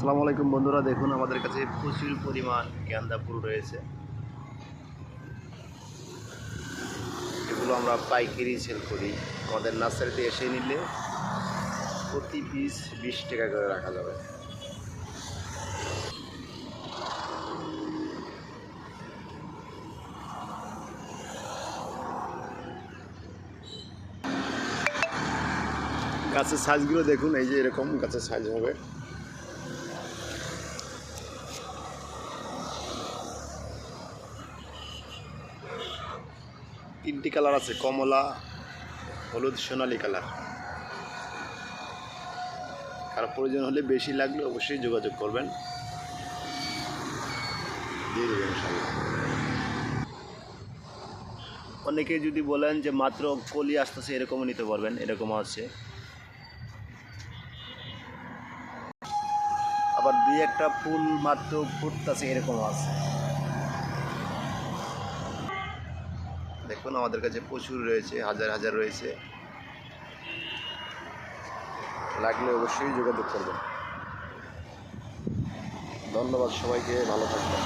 আসসালামু আলাইকুম বন্ধুরা, দেখুন আমাদের কাছে প্রচুর পরিমাণ গাঁদা ফুল রয়েছে। এগুলো আমরা পাইকারি সেল করি। আমাদের নার্সারিতে এসে নিলে প্রতি পিস 20 টাকা করে রাখা যাবে। গাছের সাইজগুলো দেখুন, এই যে এরকম গাছের সাইজ হবে। তিনটি কালার আছে, কমলা, হলুদ, সোনালী কালার। কারো প্রয়োজন হলে বেশি লাগলে অবশ্যই যোগাযোগ করবেন, দিয়ে দেবেন ইনশাআল্লাহ। অনেকে যদি বলেন যে মাত্র কলি আসতেছে, এরকমও নিতে পারবেন, এরকমও আছে। আবার দুই একটা ফুল মাত্র ফুটতেছে, এরকমও আছে। দেখুন আমাদের কাছে প্রচুর রয়েছে, হাজার হাজার রয়েছে। লাগলে অবশ্যই যোগাযোগ করবেন। ধন্যবাদ সবাইকে, ভালো থাকবেন।